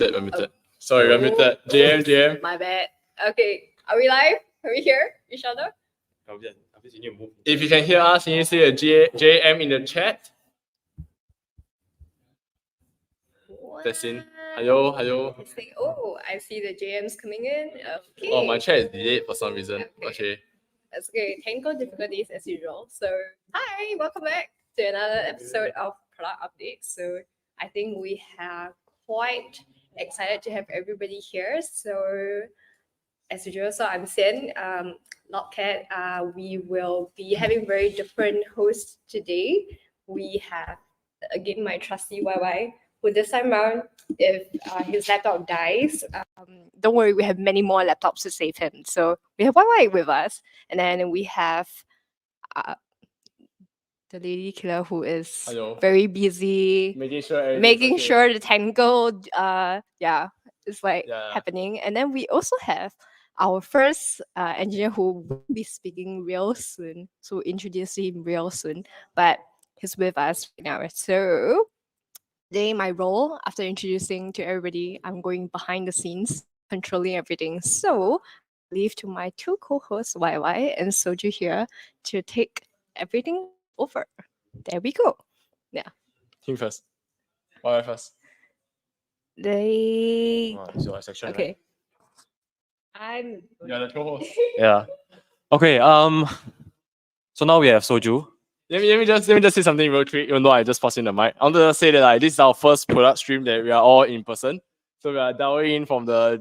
Unmuted. Sorry, unmuted. JM. My bad. Okay, are we live? Can we hear each other? If you can hear us, can you see a JM in the chat? That's in. Hello. Oh, I see the JMs coming in. Okay. Oh, my chat is delayed for some reason. Okay. That's okay. Technical difficulties as usual. So, hi, welcome back to another episode of Product Update. So, I think we have quite excited to have everybody here. So, as usual, so I'm Sin, Lotcat. We will be having very different hosts today. We have, again, my trusty YY, who this time around, if his laptop dies, don't worry, we have many more laptops to save him. So we have YY with us. And then we have the lady killer who is very busy making sure the technical is happening. And then we also have our first engineer who will be speaking real soon. So we'll introduce him real soon. But he's with us right now. So today my role, after introducing to everybody, I'm going behind the scenes, controlling everything. So I leave to my two co-hosts, YY and Soju here, to take everything over. There we go. Yeah. Team first. YY first. It's your section, Okay. Right? You're the co-host. Yeah. Okay. So now we have Soju. Let me just say something real quick, even though I just passed in the mic. I want to say that this is our first product stream that we are all in person. So we are dialing in from all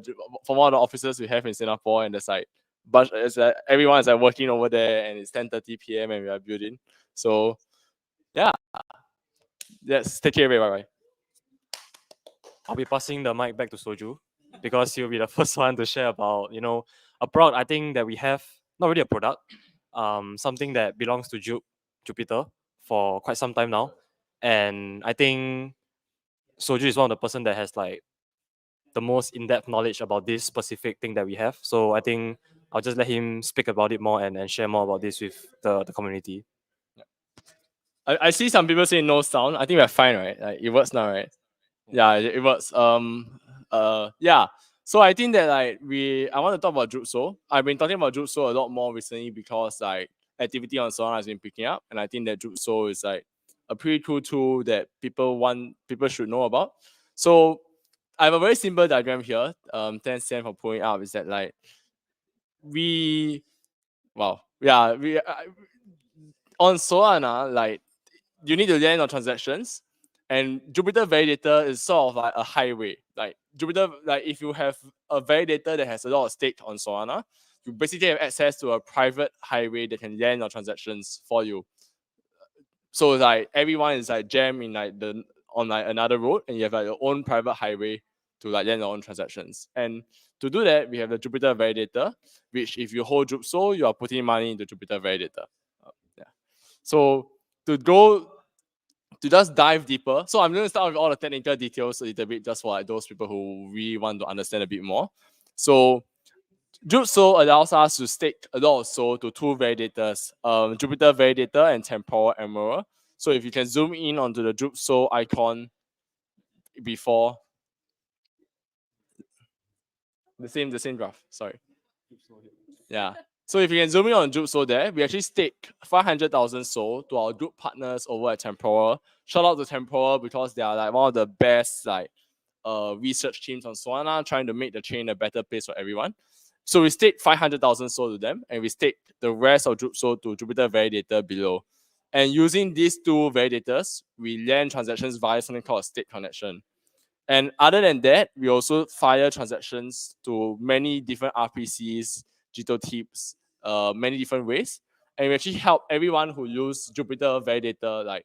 the offices we have in Singapore, and everyone is working over there, and it's 10:30 PM and we are building. So yeah, let's take it away. Bye. I'll be passing the mic back to Soju because he'll be the first one to share about a product I think that we have, not really a product, something that belongs to Jupiter for quite some time now, and I think Soju is one of the person that has the most in-depth knowledge about this specific thing that we have. So I think I'll just let him speak about it more and share more about this with the community. I see some people say no sound. I think we're fine, right? It works now, right? Yeah, it works. Yeah. So I think that I want to talk about Jutsu. I've been talking about Jutsu a lot more recently because activity on Solana has been picking up, and I think that Jutsu is a pretty cool tool that people should know about. So I have a very simple diagram here. Thanks Sam for pulling up. Is that on Solana, you need to land on transactions, and Jupiter Validator is sort of a highway. Jupiter, if you have a validator that has a lot of stake on Solana, you basically have access to a private highway that can land on transactions for you. So everyone is jammed in another road, and you have your own private highway to land your own transactions. And to do that, we have the Jupiter Validator, which if you hold Jutsu, you are putting money into Jupiter Validator. So to just dive deeper, so I'm going to start with all the technical details a little bit, just for those people who really want to understand a bit more. So Jutsu allows us to stake a lot of SOL to two validators, Jupiter Validator and Temporal Emerald. So if you can zoom in onto the Jutsu icon before the same graph. Sorry. Yeah. So if you can zoom in on Jutsu there, we actually stake 500,000 SOL to our group partners over at Temporal. Shout out to Temporal because they are one of the best research teams on Solana, trying to make the chain a better place for everyone. So we stake 500,000 SOL to them, and we stake the rest of Jutsu to Jupiter Validator below. And using these two validators, we land transactions via something called a stake connection. And other than that, we also fire transactions to many different RPCs, Jito tips, many different ways. And we actually help everyone who use Jupiter Validator,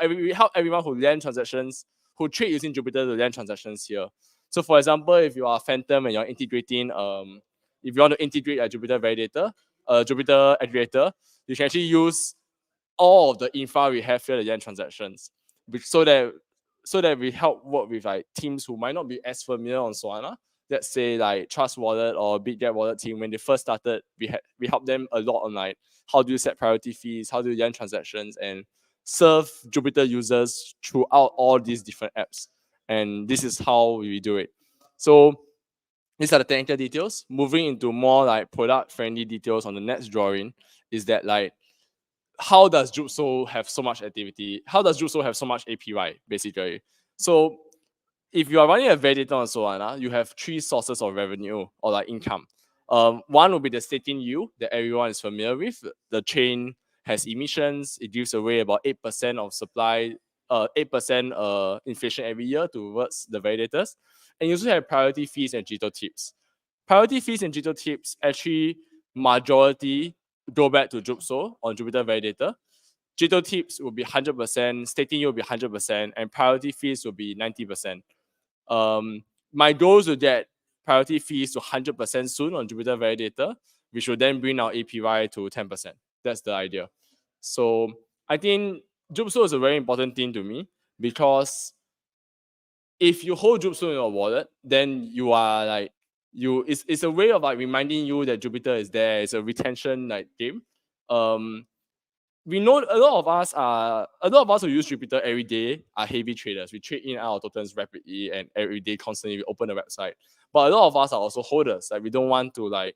we help everyone who land transactions, who trade using Jupiter to land transactions here. So for example, if you are Phantom and you're integrating, if you want to integrate a Jupiter Validator, Jupiter aggregator, you can actually use all of the infra we have here to land transactions, so that we help work with teams who might not be as familiar on Solana. Let's say Trust Wallet or Big Get Wallet team, when they first started, we helped them a lot on how do you set priority fees, how do you land transactions, and serve Jupiter users throughout all these different apps. And this is how we do it. So these are the technical details. Moving into more like product-friendly details on the next drawing is that like, how does Jupso have so much activity? How does Jupso have so much APY, basically? So if you are running a validator on Solana, you have three sources of revenue or like income. One will be the staking yield that everyone is familiar with. The chain has emissions. It gives away about 8% of supply, 8% inflation every year towards the validators. And you also have priority fees and jitter tips. Priority fees and jitter tips actually majority go back to Jupso on Jupiter Validator. Jitter tips will be 100%, staking yield will be 100%, and priority fees will be 90%. My goal is to get priority fees to 100% soon on Jupiter Validator, which will then bring our APY to 10%. That's the idea. So I think Jupso is a very important thing to me because if you hold Jupso in your wallet, then you are like, it's a way of like reminding you that Jupiter is there. It's a retention like game. We know a lot of us who use Jupiter every day are heavy traders. We trade in and out of tokens rapidly and every day constantly we open the website. But a lot of us are also holders. Like we don't want to like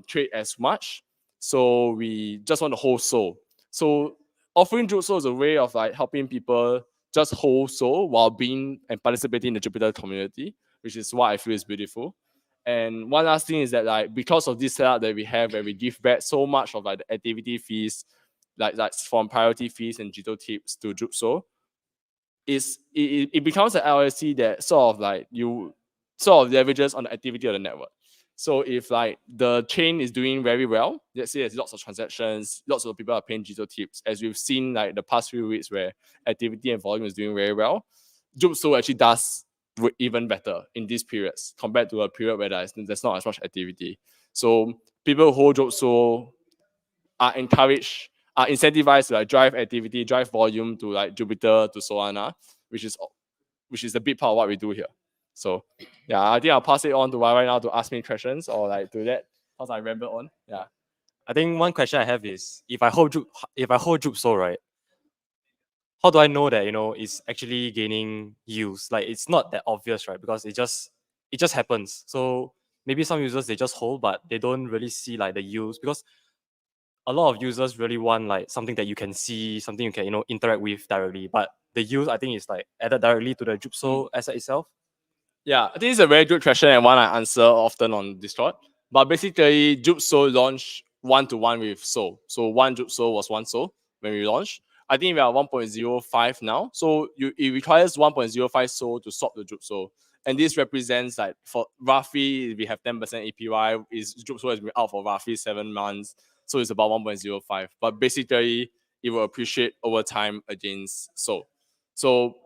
trade as much. So we just want to hold SOL. So offering Jupso is a way of like helping people just hold SOL while being and participating in the Jupiter community, which is what I feel is beautiful. And one last thing is that like because of this setup that we have where we give back so much of like the activity fees, like from priority fees and jitter tips to Jupso, it becomes an LLC that sort of like you sort of leverages on the activity of the network. So if like the chain is doing very well, let's say there's lots of transactions, lots of people are paying jitter tips, as we've seen like the past few weeks where activity and volume is doing very well, Jupso actually does even better in these periods compared to a period where there's not as much activity. So people who hold Jupso are encouraged, are incentivized to like drive activity, drive volume to like Jupiter, to Solana, which is a big part of what we do here. So yeah, I think I'll pass it on to right now to ask me questions or like to that because I remember on. Yeah. I think one question I have is if I hold Jupso, right, how do I know that it's actually gaining use? Like it's not that obvious, right? Because it just happens. So maybe some users they just hold, but they don't really see like the use because a lot of users really want like something that you can see, something you can interact with directly. But the use I think is like added directly to the Jupso asset itself. Yeah, I think it's a very good question and one I answer often on Discord. But basically, Jupso launched one-to-one with Sol. So one Jupso was one Sol when we launched. I think we are 1.05 now. So it requires 1.05 Sol to swap the Jupso. And this represents like for roughly we have 10% APY. Jupso has been out for roughly 7 months. So it's about 1.05. But basically, it will appreciate over time against Sol. So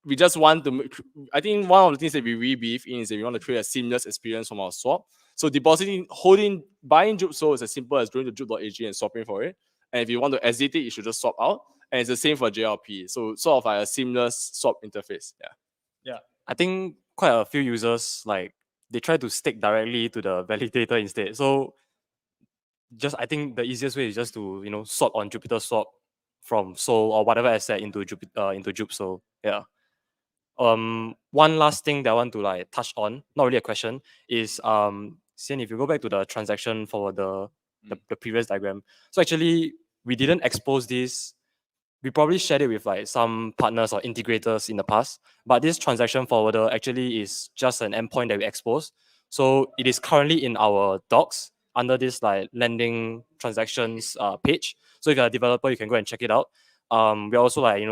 we just want to, I think one of the things that we really believe in is that we want to create a seamless experience from our swap. So buying Jupso is as simple as going to jup.ag and swapping for it. And if you want to exit it, you should just swap out. And it's the same for JLP. So sort of like a seamless swap interface. Yeah. Yeah. I think quite a few users like they try to stake directly to the validator instead. So I think the easiest way is just to swap on Jupiter Swap from Sol or whatever asset into Jupso. Yeah. One last thing that I want to like touch on, not really a question, is Sian, if you go back to the transaction for the previous diagram. So actually we didn't expose this. We probably shared it with like some partners or integrators in the past, but this transaction forwarder actually is just an endpoint that we expose. So it is currently in our docs under this like lending transactions page. So if you're a developer, you can go and check it out. We're also like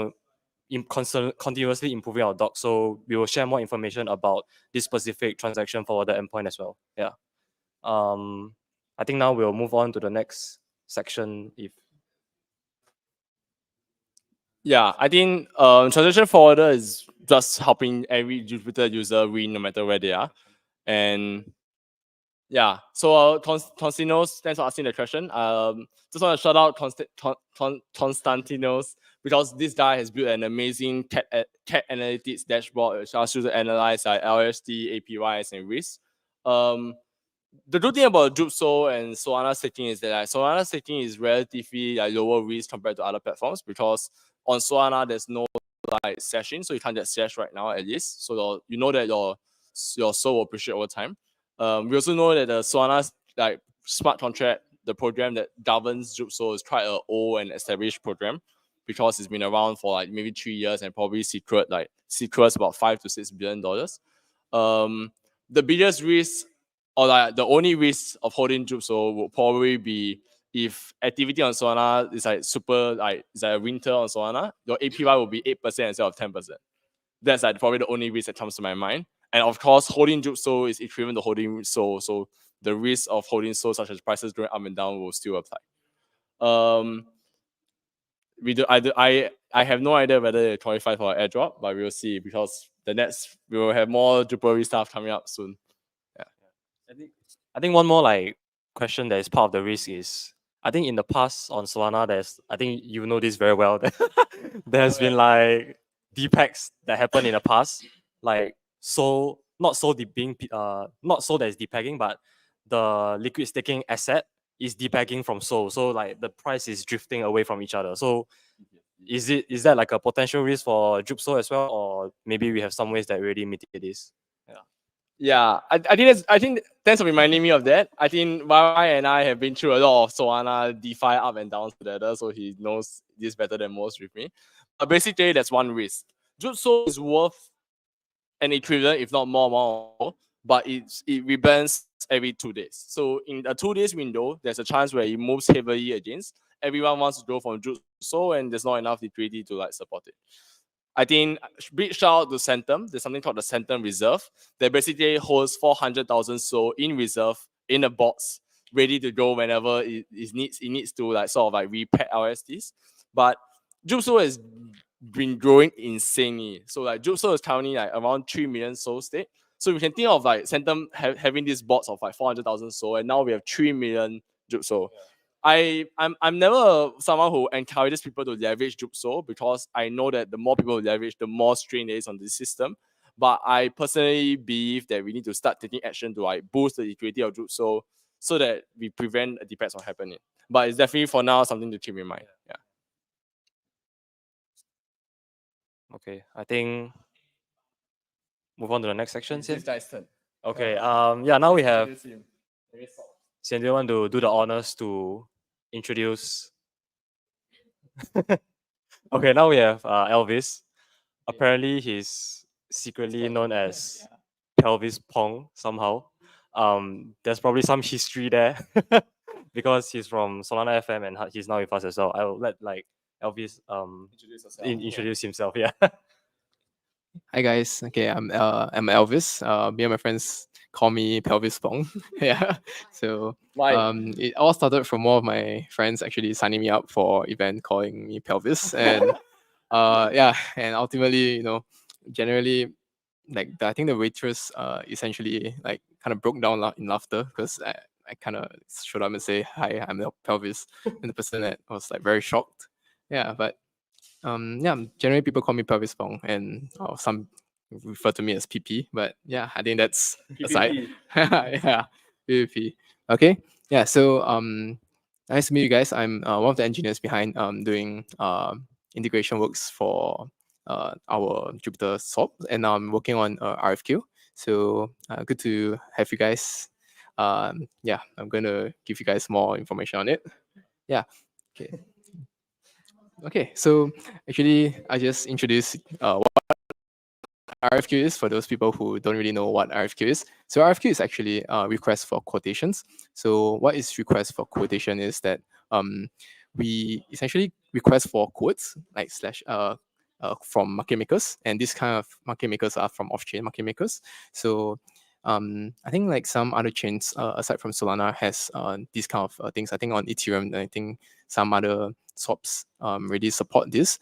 continuously improving our docs, so we will share more information about this specific transaction forwarder endpoint as well. Yeah. I think now we'll move on to the next section. Yeah, I think transaction forwarder is just helping every Jupiter user win no matter where they are. And yeah, so Constantinos, thanks for asking the question. Just want to shout out Constantinos because this guy has built an amazing cat analytics dashboard which allows you to analyze like LSD, APYs, and risks. The good thing about Jupso and Solana staking is that like, Solana staking is relatively like lower risk compared to other platforms because on Solana there's no like session, so you can't get sesh right now at least. So you know that your your SOL will appreciate over time. We also know that the Solana like smart contract, the program that governs Juke SOL, is quite an old and established program because it's been around for like maybe 3 years and probably secures about $5 to $6 billion. The biggest risk, or like the only risk of holding Juke SOL would probably be if activity on Solana is like super, like it's like a winter on Solana, your APY will be 8% instead of 10%. That's like probably the only risk that comes to my mind. And of course, holding Juke SOL is equivalent to holding SOL. So the risk of holding SOL, such as prices going up and down, will still apply. I have no idea whether they qualify for an airdrop, but we'll see, because we will have more Jupitery stuff coming up soon. Yeah. I think one more like question that is part of the risk is, I think in the past on Solana, I think you know this very well, there's been like DPEGs that happened in the past, like not so that it's depegging, but the liquid staking asset is depegging from SOL. So like the price is drifting away from each other. So is that like a potential risk for Juke SOL as well, or maybe we have some ways that really mitigate this? Yeah, I think thanks for reminding me of that. I think YY and I have been through a lot of Solana DeFi up and downs together, so he knows this better than most with me. But basically, that's one risk. Juke SOL is worth an equivalent, if not more, but it rebounds every 2 days. So in a 2 days window, there's a chance where it moves heavily against. Everyone wants to go from Juke SOL, and there's not enough liquidity to like support it. I think big shout out to Centum. There's something called the Centum Reserve that basically holds 400,000 SOL in reserve in a box, ready to go whenever it needs to like sort of like repack LSDs. But Juke SOL has been growing insanely. So like Juke SOL is currently like around 3 million SOL state. So we can think of like Centum having this box of like 400,000 SOL, and now we have 3 million Juke SOL. Yeah. I'm never someone who encourages people to leverage Juke SOL, because I know that the more people leverage, the more strain there is on the system. But I personally believe that we need to start taking action to like boost the liquidity of Juke SOL so that we prevent a DPEG from happening. But it's definitely for now something to keep in mind. Yeah. Okay, I think move on to the next section. This guy's turn. Okay. Yeah. Now we have. Sian, do you want to do the honors to introduce? Okay. Now we have Elvis. Apparently, he's secretly known as Pelvis Pong somehow. There's probably some history there because he's from Solana FM and he's now with us as well. I will let like Elvis introduce himself. Yeah. Hi guys. Okay, I'm Elvis. Me and my friends call me Pelvis Pong. Yeah. So it all started from one of my friends actually signing me up for event calling me Pelvis, and yeah, and ultimately, generally, like I think the waitress essentially like kind of broke down in laughter because I kind of showed up and say hi, I'm Pelvis, and the person that was like very shocked. Yeah, but yeah, generally people call me Pelvis Pong, and some refer to me as PP. But yeah, I think that's aside. Yeah, PPP. Okay. Yeah. So nice to meet you guys. I'm one of the engineers behind doing integration works for our Jupiter SOP, and I'm working on RFQ. So good to have you guys. Yeah, I'm going to give you guys more information on it. Yeah. Okay. Okay, so actually, I just introduced what RFQ is for those people who don't really know what RFQ is. So RFQ is actually request for quotations. So what is request for quotation is that we essentially request for quotes like from market makers, and this kind of market makers are from off-chain market makers. So I think like some other chains aside from Solana has these kind of things. I think on Ethereum, I think some other swaps really support this.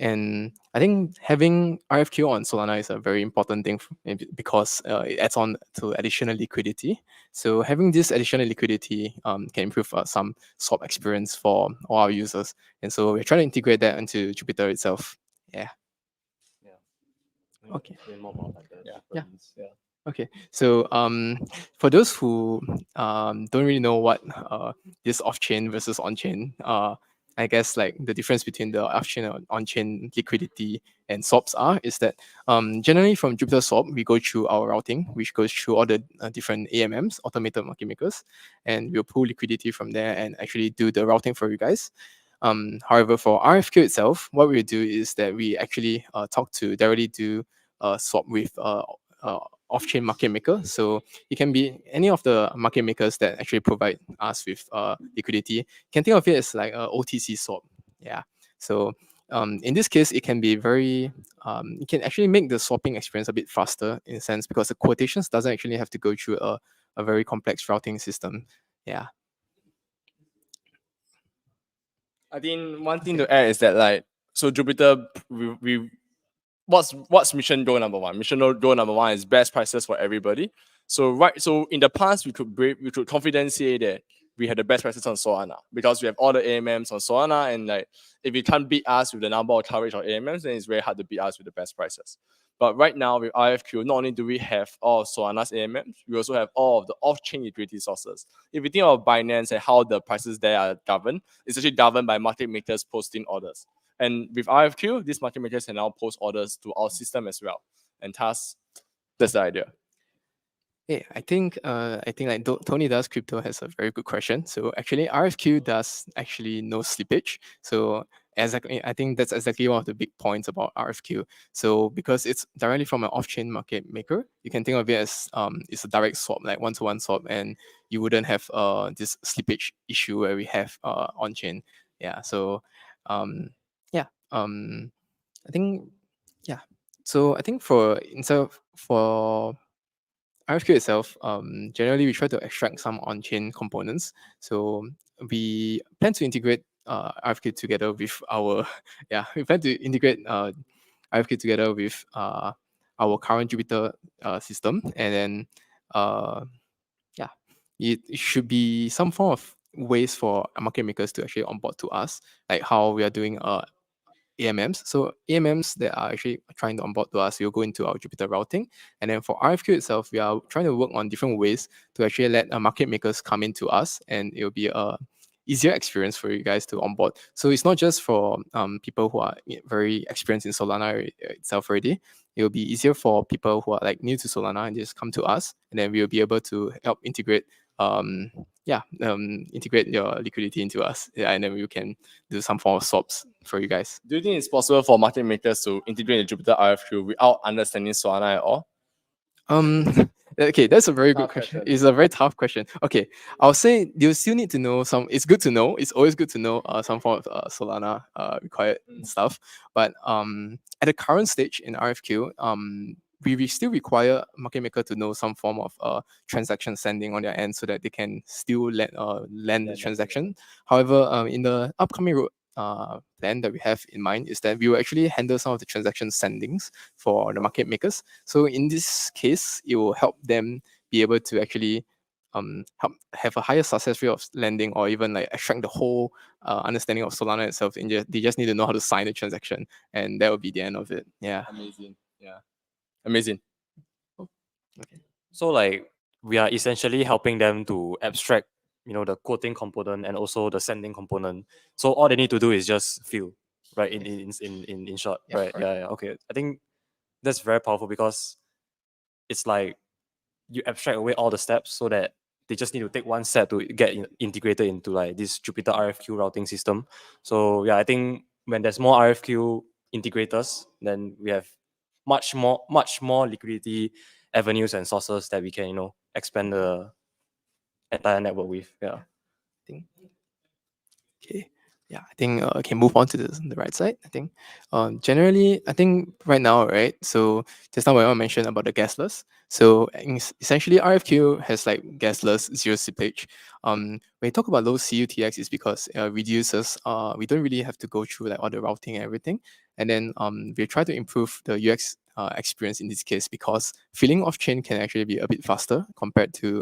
And I think having RFQ on Solana is a very important thing because it adds on to additional liquidity. So having this additional liquidity can improve some swap experience for all our users. And so we're trying to integrate that into Jupiter itself. Yeah. Okay. Yeah. Okay, so for those who don't really know what this off-chain versus on-chain, I I guess like the difference between the off-chain and on-chain liquidity and swaps is that generally from Jupiter Swap, we go through our routing, which goes through all the different AMMs, automated market makers, and we'll pull liquidity from there and actually do the routing for you guys. However, for RFQ itself, what we do is that we actually directly do swap with off-chain market maker. So it can be any of the market makers that actually provide us with liquidity. You can think of it as like a OTC swap. Yeah. So in this case, it can be very, it can actually make the swapping experience a bit faster in a sense because the quotations doesn't actually have to go through a very complex routing system. Yeah. I think one thing to add is that like, so Jupiter, we what's mission goal number one? Mission goal number one is best prices for everybody. So in the past we could confidently say that we had the best prices on Solana because we have all the AMMs on Solana, and like if you can't beat us with the number of coverage of AMMs, then it's very hard to beat us with the best prices. But right now with RFQ, not only do we have all of Solana's AMMs, we also have all of the off-chain liquidity sources. If you think of Binance and how the prices there are governed, it's actually governed by market makers posting orders. And with RFQ, these market makers can now post orders to our system as well. And thus, that's the idea. Yeah, I think like Tony Does Crypto has a very good question. So actually, RFQ does actually no slippage. So exactly, I think that's exactly one of the big points about RFQ. So because it's directly from an off-chain market maker, you can think of it as it's a direct swap, like one-to-one swap, and you wouldn't have this slippage issue where we have on-chain. Yeah. So I think yeah. So I think for RFQ itself, generally we try to extract some on-chain components. So we plan to integrate RFQ together with our we plan to integrate RFQ together with our current Jupiter system, and then it should be some form of ways for market makers to actually onboard to us, like how we are doing AMMs. So AMMs that are actually trying to onboard to us, we'll go into our Jupiter routing. And then for RFQ itself, we are trying to work on different ways to actually let market makers come into us, and it'll be a easier experience for you guys to onboard. So it's not just for people who are very experienced in Solana itself already. It'll be easier for people who are like new to Solana and just come to us, and then we'll be able to help integrate integrate your liquidity into us, and then we can do some form of swaps for you guys. Do you think it's possible for market makers to integrate the Jupiter RFQ without understanding Solana at all? Okay, that's a very good question. It's a very tough question. Okay, I'll say you still need to know some. It's good to know. It's always good to know some form of Solana required stuff. But at the current stage in RFQ, we still require market maker to know some form of transaction sending on their end so that they can still land the transaction. However, in the upcoming plan that we have in mind is that we will actually handle some of the transaction sendings for the market makers. So in this case, it will help them be able to actually help have a higher success rate of lending, or even like extract the whole understanding of Solana itself. And they just need to know how to sign the transaction, and that will be the end of it. Yeah. Amazing. Yeah. Amazing. Okay. So like we are essentially helping them to abstract, the quoting component and also the sending component. So all they need to do is just fill, right? In short, Yeah, right? right. Yeah. Okay. I think that's very powerful because it's like you abstract away all the steps so that they just need to take one step to get integrated into like this Jupiter RFQ routing system. So yeah, I think when there's more RFQ integrators, then we have much more liquidity avenues and sources that we can expand the entire network with. Yeah. Okay. Yeah, I think I can move on to the right side. I think generally, I think right now, right? So just now I want to mention about the gasless. So essentially, RFQ has like gasless zero slippage. When you talk about low CUTX, it's because it reduces. We don't really have to go through like all the routing and everything. And then we try to improve the UX experience in this case because filling off chain can actually be a bit faster compared to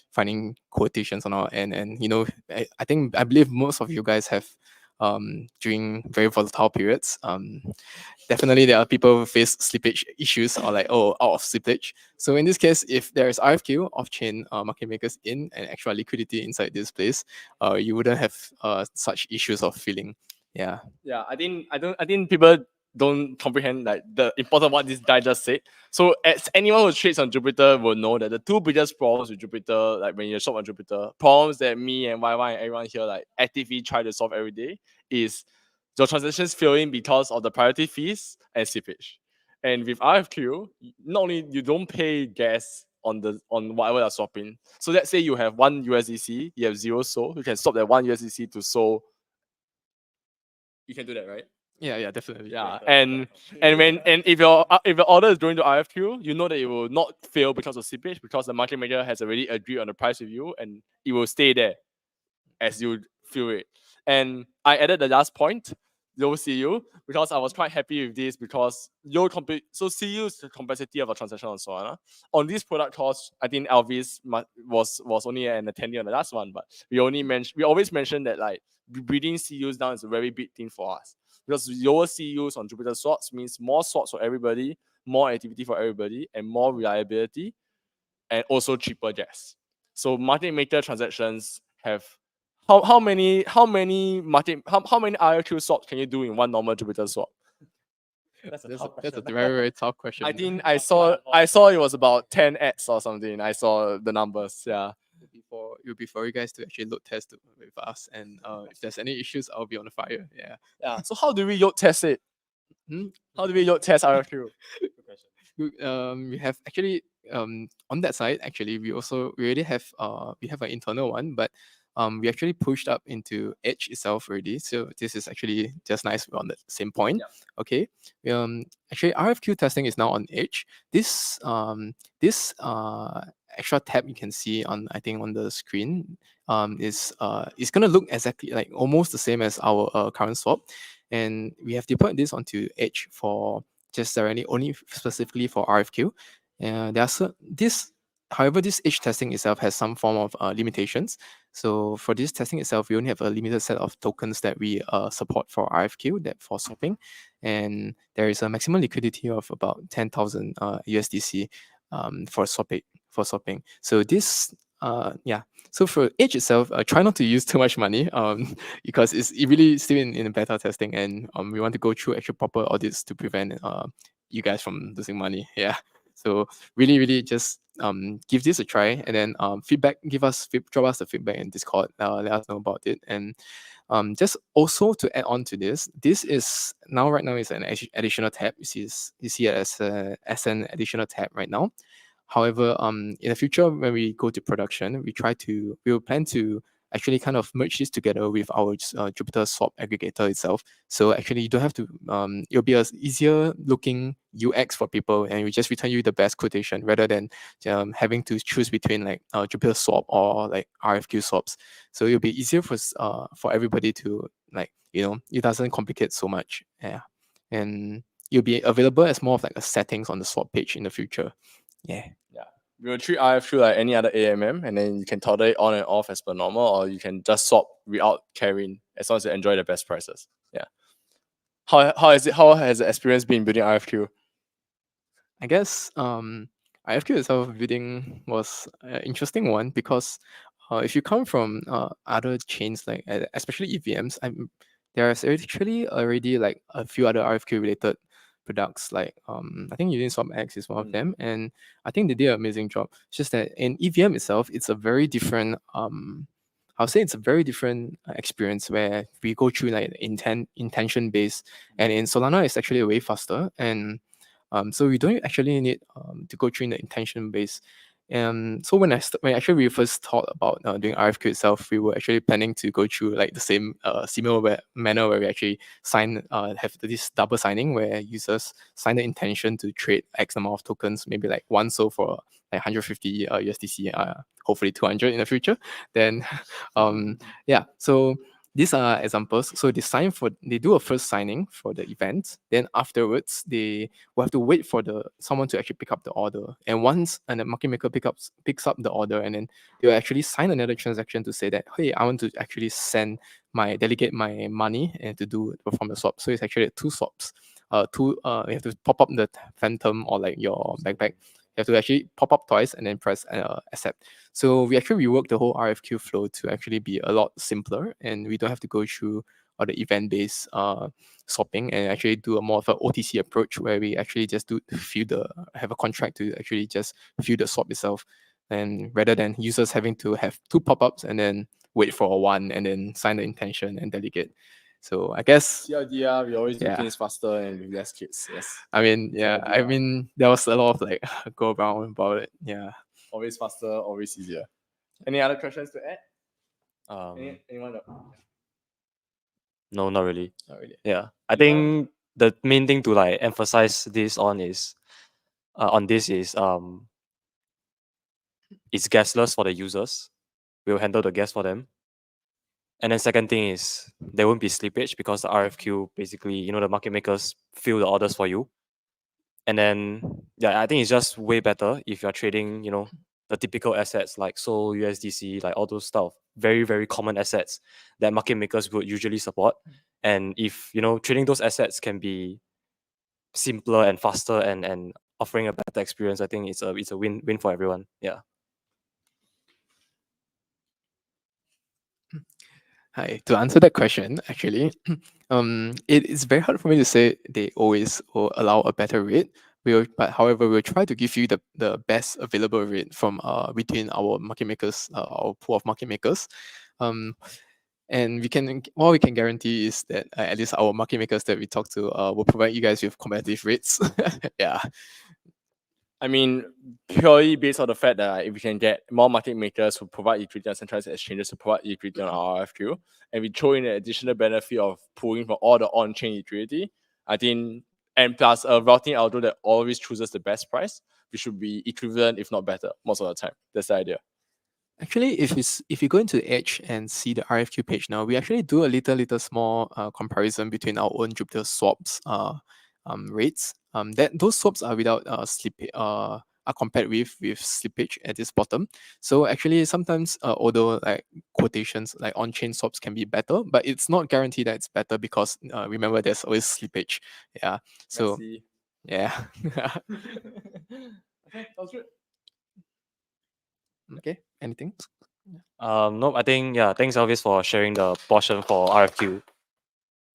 finding quotations on our end. And I believe most of you guys have during very volatile periods. Definitely there are people who face slippage issues or like, out of slippage. So in this case, if there is RFQ, off-chain market makers in and extra liquidity inside this place, you wouldn't have such issues of feeling. Yeah. Yeah, I think people don't comprehend like the importance of what this guy just said. So as anyone who trades on Jupiter will know that the two biggest problems with Jupiter, like when you shop on Jupiter, problems that me and YY and everyone here like actively try to solve every day is your transactions failing because of the priority fees and slippage. And with RFQ, not only you don't pay gas on whatever you're swapping. So let's say you have one USDC, you have 0 SOL, you can swap that one USDC to SOL. You can do that, right? Yeah, definitely. Yeah, and if your order is going to RFQ, you know that it will not fail because of slippage, because the market maker has already agreed on the price with you, and it will stay there as you feel it. And I added the last point, low CU, because I was quite happy with this because so CU is the complexity of a transaction and so on. On this product course, I think Elvis was only an attendee on the last one, but we always mention that like breeding CUs down is a very big thing for us. Because lower CUs on Jupiter swaps means more swaps for everybody, more activity for everybody, and more reliability, and also cheaper gas. So market maker transactions have how many IRQ swaps can you do in one normal Jupiter swap? That's a very, very tough question. I think I saw it was about 10x or something. I saw the numbers. Yeah. It would be for you guys to actually load test it with us, and if there's any issues, I'll be on the fire. Yeah. Yeah. So how do we load test it? How do we load test RFQ? We have actually on that side actually we already have we have an internal one, but we actually pushed up into Edge itself already. So this is actually just nice on the same point. Yeah. Okay. Actually RFQ testing is now on Edge. This extra tab you can see on, I think, on the screen is gonna look exactly like almost the same as our current swap, and we have deployed this onto Edge for just directly only specifically for RFQ. However, this Edge testing itself has some form of limitations. So for this testing itself, we only have a limited set of tokens that we support for RFQ, that for swapping, and there is a maximum liquidity of about 10,000 USDC for swapping. So this so for Edge itself, try not to use too much money because it really still in beta testing, and we want to go through actual proper audits to prevent you guys from losing money. Yeah. So really just give this a try, and then drop us the feedback in Discord. Let us know about it. And just also to add on to this is right now is an additional tab. You see it as an additional tab right now. However, in the future, when we go to production, we will plan to actually kind of merge this together with our Jupiter swap aggregator itself. So actually, you don't have to. It'll be a easier looking UX for people, and we just return you the best quotation rather than having to choose between like Jupiter swap or like RFQ swaps. So it'll be easier for everybody to it doesn't complicate so much. Yeah, and you'll be available as more of like a settings on the swap page in the future. Yeah. We will treat RFQ like any other AMM, and then you can toggle it on and off as per normal, or you can just swap without carrying, as long as you enjoy the best prices. Yeah. How has the experience been building RFQ? I guess RFQ itself building was an interesting one because if you come from other chains like especially EVMs, there's actually already like a few other RFQ related products, like I think Uniswap X is one of them, and I think they did an amazing job. It's just that in EVM itself, it's a very different I'll say it's a very different experience where we go through like intention based, and in Solana it's actually way faster, and so we don't actually need to go through the intention base. And so when we first thought about doing RFQ itself, we were actually planning to go through like the same similar manner where we actually have this double signing where users sign the intention to trade X amount of tokens, maybe like one SOL for like 150 USDC, hopefully 200 in the future. Then so these are examples. So they do a first signing for the event. Then afterwards, they will have to wait for someone to actually pick up the order. And once the market maker picks up the order, and then they will actually sign another transaction to say that, hey, I want to actually delegate my money and to perform the swap. So it's actually two swaps. You have to pop up the phantom or like your backpack. You have to actually pop up twice and then press accept. So we actually reworked the whole RFQ flow to actually be a lot simpler, and we don't have to go through all the event-based swapping, and actually do a more of an OTC approach where we actually just have a contract to actually just view the swap itself, and rather than users having to have two pop-ups and then wait for one and then sign the intention and delegate. So I guess CLDR, we always do Yeah. things faster and with less kids. Yes, I mean, yeah, I CLDR. mean there was a lot of like go around about it. Yeah. always faster, always easier. Any other questions to add? Anyone? No, not really. Not really. Yeah, I think the main thing to like emphasize this on is it's gasless for the users. We'll handle the gas for them. And then second thing is there won't be slippage because the RFQ basically, the market makers fill the orders for you. And then yeah, I think it's just way better if you're trading, the typical assets like Sol, USDC, like all those stuff, very, very common assets that market makers would usually support. And if trading those assets can be simpler and faster and offering a better experience, I think it's a win for everyone. Yeah. Hi. To answer that question, actually, it is very hard for me to say they always will allow a better rate. But however, we'll try to give you the best available rate from between our market makers, our pool of market makers. And what we can guarantee is that at least our market makers that we talk to will provide you guys with competitive rates. Yeah. I mean, purely based on the fact that if we can get more market makers who provide liquidity on centralized exchanges to provide liquidity on our RFQ, and we throw in an additional benefit of pulling for all the on-chain liquidity, I think, and plus a routing algo that always chooses the best price, we should be equivalent, if not better, most of the time. That's the idea. Actually, if you go into Edge and see the RFQ page now, we actually do a little small comparison between our own Jupyter swaps rates. That those swaps are without slippage, are compared with slippage at this bottom. So actually, sometimes although like quotations like on-chain swaps can be better, but it's not guaranteed that it's better because remember there's always slippage. Yeah. So yeah. Okay, sounds good. Okay. Anything? No, I think thanks Elvis for sharing the portion for RFQ.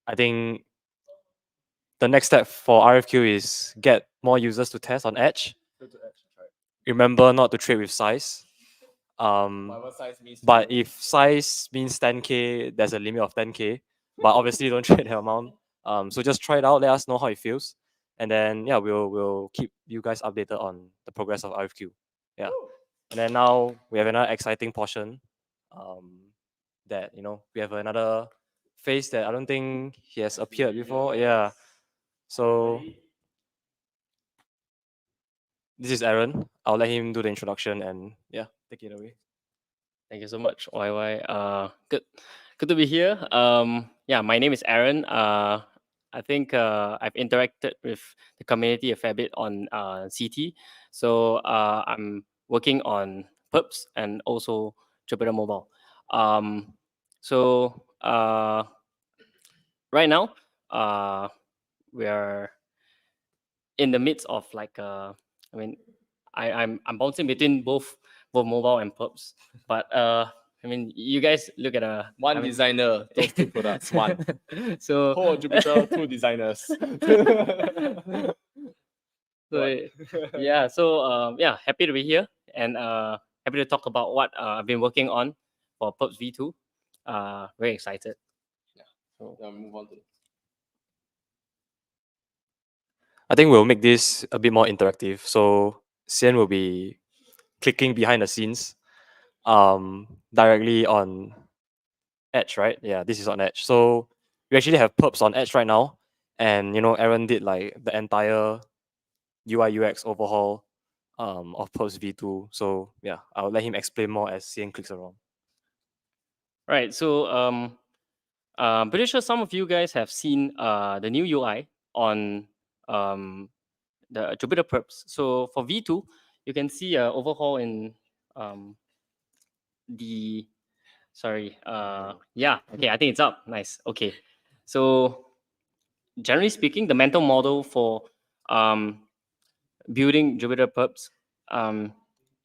I think the next step for RFQ is get more users to test on Edge. Remember not to trade with size. But if size means 10K, there's a limit of 10K. But obviously don't trade that amount. So just try it out, let us know how it feels. And then we'll keep you guys updated on the progress of RFQ. Yeah. And then now we have another exciting portion. That we have another face that I don't think he has appeared before. Yeah. So this is Aaron. I'll let him do the introduction and take it away. Thank you so much, YY. Good to be here. Yeah, my name is Aaron. I think I've interacted with the community a fair bit on CT. So I'm working on Perps and also Jupyter Mobile. So right now, we are in the midst of like I'm bouncing between both mobile and Perps, but you guys look at one designer, those two products, one. So whole Jupyter, two designers. So happy to be here and happy to talk about what I've been working on for Perps V2. Very excited. So move on to. I think we'll make this a bit more interactive. So Sian will be clicking behind the scenes directly on Edge, right? Yeah, this is on Edge. So we actually have Perps on Edge right now. And Aaron did like the entire UI UX overhaul of Perps V2. So yeah, I'll let him explain more as Sian clicks around. Right. So I'm pretty sure some of you guys have seen the new UI on the Jupyter Perps. So for V2, you can see an overhaul in the sorry yeah, okay, I think it's up. Nice. Okay, so generally speaking, the mental model for building Jupyter Perps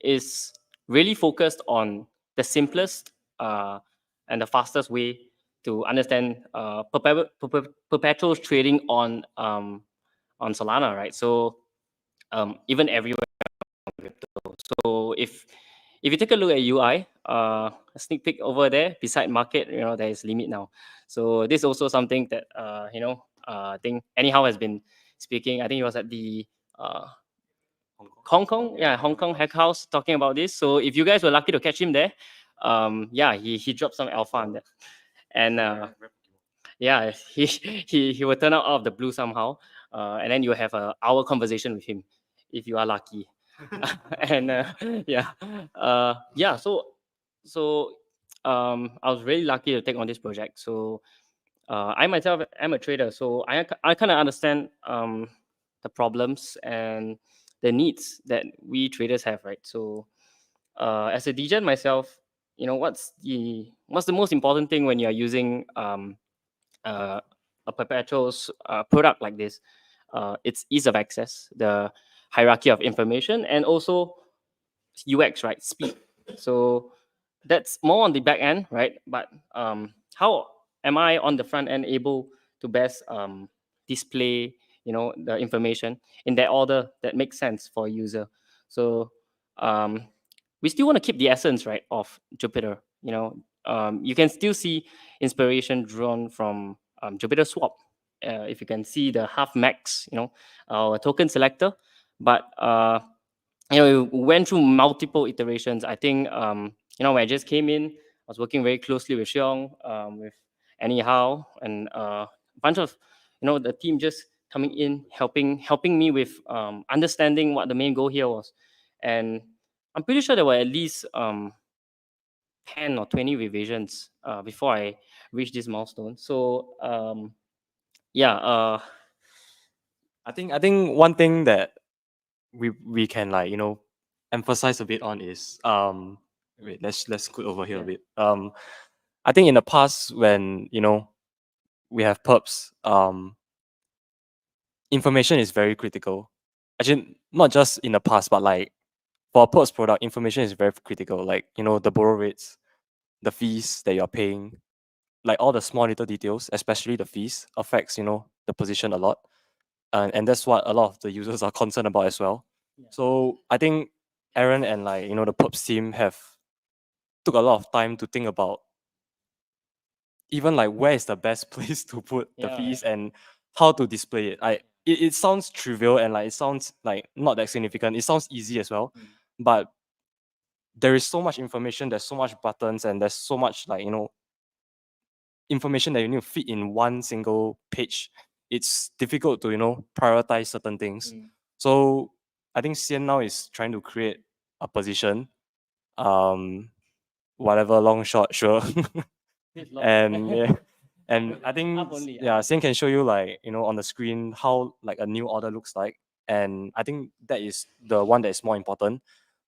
is really focused on the simplest and the fastest way to understand perpetual trading on Solana, right? So even everywhere. So if you take a look at UI, a sneak peek over there beside market, there is limit now. So this is also something that I think anyhow has been speaking. I think he was at the Hong Kong, yeah, Hong Kong Hack House talking about this. So if you guys were lucky to catch him there, yeah, he dropped some alpha on that, and yeah, he will turn out of the blue somehow, and then you have a hour conversation with him if you are lucky. And yeah, yeah. So I was really lucky to take on this project. So I myself am a trader, so I kind of understand the problems and the needs that we traders have, right? So as a degen myself, what's the most important thing when you are using a perpetual product like this? It's ease of access, the hierarchy of information, and also UX, right? Speed. So that's more on the back end, right? But how am I on the front end able to best display, the information in that order that makes sense for a user? So we still want to keep the essence, right, of Jupyter. You can still see inspiration drawn from Jupyter Swap. If you can see the half max, our token selector, but we went through multiple iterations. I think when I just came in, I was working very closely with Xiong, with Anyhow, and a bunch of the team just coming in, helping me with understanding what the main goal here was. And I'm pretty sure there were at least 10 or 20 revisions before I reached this milestone. So yeah, I think one thing that we can emphasize a bit on is wait, let's scoot over here a bit. I think in the past when we have perps, information is very critical. Actually, not just in the past, but like for a perps product, information is very critical. Like the borrow rates, the fees that you're paying, like all the small little details, especially the fees, affects the position a lot, and that's what a lot of the users are concerned about as well. So I think Aaron and the perps team have took a lot of time to think about even like where is the best place to put the fees and how to display it. It sounds trivial and like it sounds like not that significant. It sounds easy as well, but there is so much information. There's so much buttons and there's so much information that you need to fit in one single page. It's difficult to prioritize certain things. So I think CN now is trying to create a position, whatever, long short, sure. And yeah, and I think CN can show you on the screen how like a new order looks like, and I think that is the one that is more important.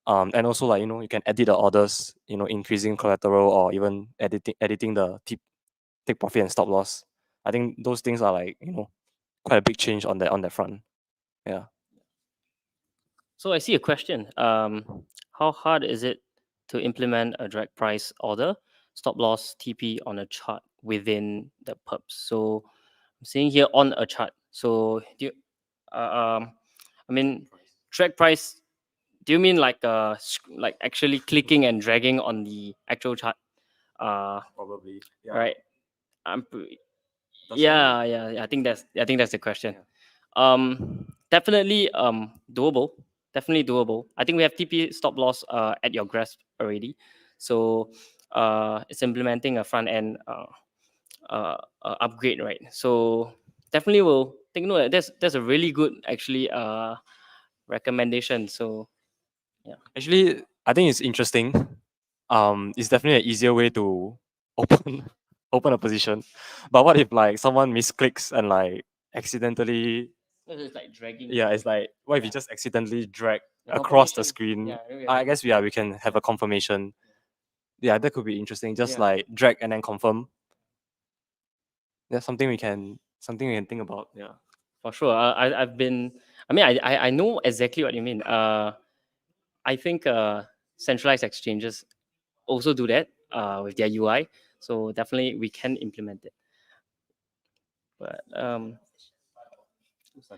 And also you can edit the orders, increasing collateral or even editing the take profit and stop loss. I think those things are quite a big change on that front. Yeah. So I see a question. How hard is it to implement a drag price order, stop loss, TP on a chart within the perps? So I'm seeing here on a chart. So do you, I mean, drag price. Do you mean like actually clicking and dragging on the actual chart? Probably. Yeah. Right. Yeah. I think that's the question. Definitely doable. Definitely doable. I think we have TP stop loss at your grasp already. So it's implementing a front end upgrade, right? So definitely will take note. That's a really good actually recommendation. So yeah. Actually, I think it's interesting. It's definitely an easier way to open open a position. But what if like someone misclicks and like accidentally? It's like dragging. Yeah, it's like what if you Yeah. just accidentally drag The across the confirmation, screen? yeah, maybe I guess we can have a confirmation. Yeah, that could be interesting. Just Yeah. like drag and then confirm. That's something we can think about. Yeah. For sure. I've been. I mean, I know exactly what you mean. I think centralized exchanges also do that with their UI. So definitely we can implement it. But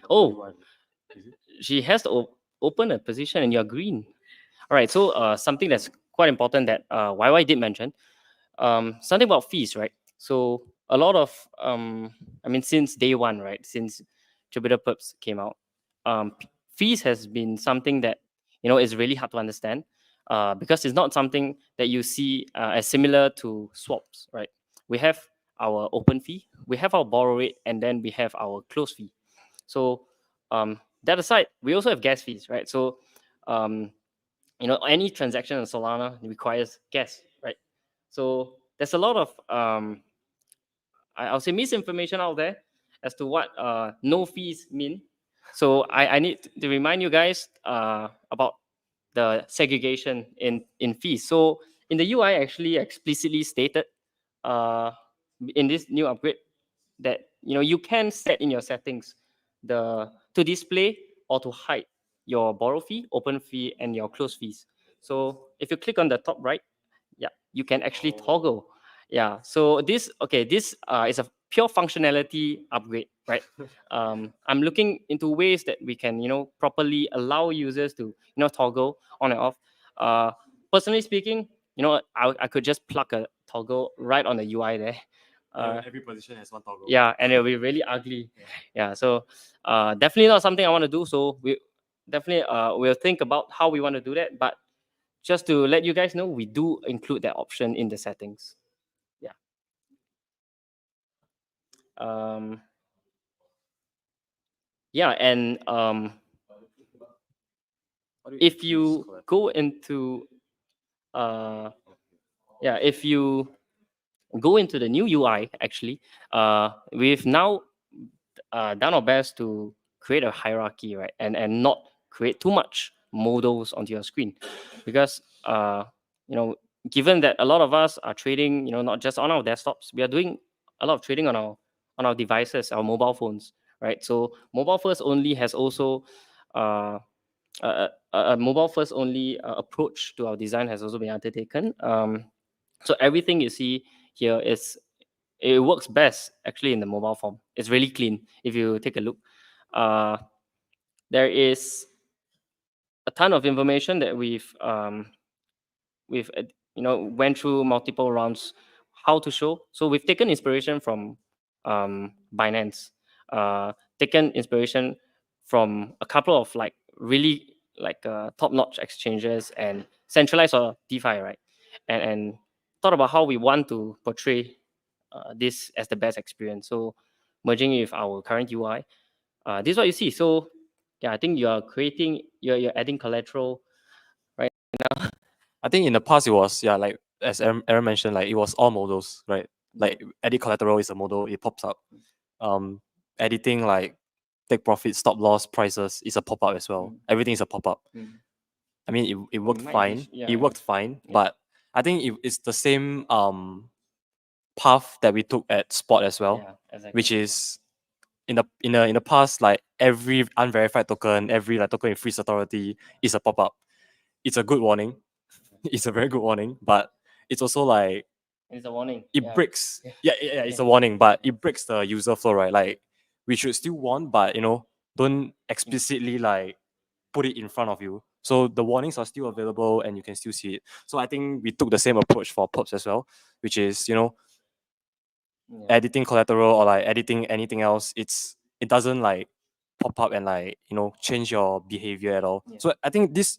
oh, she has to open a position and you're green. All right. So something that's quite important that YY did mention, something about fees, right? So a lot of I mean, since day one, right, since Jupiter Perps came out, fees has been something that is really hard to understand, because it's not something that you see as similar to swaps, right? We have our open fee, we have our borrow rate, and then we have our close fee. So that aside, we also have gas fees, right? So any transaction in Solana requires gas, right? So there's a lot of I'll say misinformation out there as to what no fees mean. So I need to remind you guys about the segregation in fees. So in the UI actually explicitly stated in this new upgrade that you can set in your settings to display or to hide your borrow fee, open fee, and your close fees. So if you click on the top right, yeah, you can actually toggle. Yeah. So this is a pure functionality upgrade, right? I'm looking into ways that we can properly allow users to toggle on and off. Personally speaking, I could just plug a toggle right on the UI there. Every position has one toggle. Yeah, and it'll be really ugly. Yeah, so definitely not something I want to do. So we definitely will think about how we want to do that. But just to let you guys know, we do include that option in the settings. Yeah. Yeah, and if you go into if you go into the new UI, actually, we've now done our best to create a hierarchy, right? And not create too much modals onto your screen, because given that a lot of us are trading, not just on our desktops, we are doing a lot of trading on our devices, our mobile phones, right? So mobile first only has also a mobile first only approach to our design has also been undertaken. So everything you see here it works best actually in the mobile form. It's really clean. If you take a look, there is a ton of information that we've went through multiple rounds how to show. So we've taken inspiration from Binance, taken inspiration from a couple of really top-notch exchanges and centralized or DeFi, right? And thought about how we want to portray this as the best experience. So merging with our current UI, this is what you see. So yeah, I think you're adding collateral right now. I think in the past it was like as Aaron mentioned, like it was all modals, right? Like edit collateral is a modal, it pops up. Editing like take profit, stop loss, prices is a pop up as well. Everything is a pop up. I mean, it worked fine. It worked fine, but I think it's the same path that we took at Spot as well, Exactly. which is in the past, like every unverified token, every like token in freeze authority is a pop up. It's a good warning. It's a very good warning, but it's also like It's a warning. it breaks. Yeah, it's a warning, but it breaks the user flow, right? Like we should still warn, but don't explicitly like put it in front of you. So the warnings are still available and you can still see it. So I think we took the same approach for perps as well, which is editing collateral or like editing anything else. It doesn't like pop up and like change your behavior at all. So I think this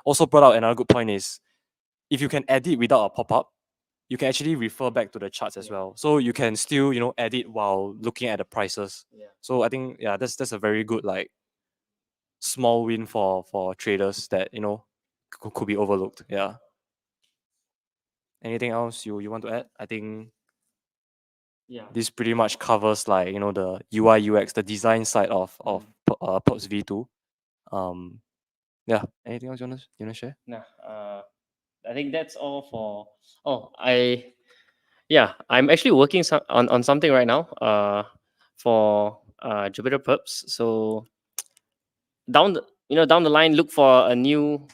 also brought out another good point is if you can edit without a pop up, you can actually refer back to the charts as well. So you can still edit while looking at the prices. So I think that's a very good like small win for traders that could be overlooked. Yeah. Anything else you want to add? I think this pretty much covers like the UI UX, the design side of Perps V2. Yeah. Anything else you wanna share? Nah, I think that's all for. I'm actually working on something right now. For Jupyter Perps. So down the line, look for a new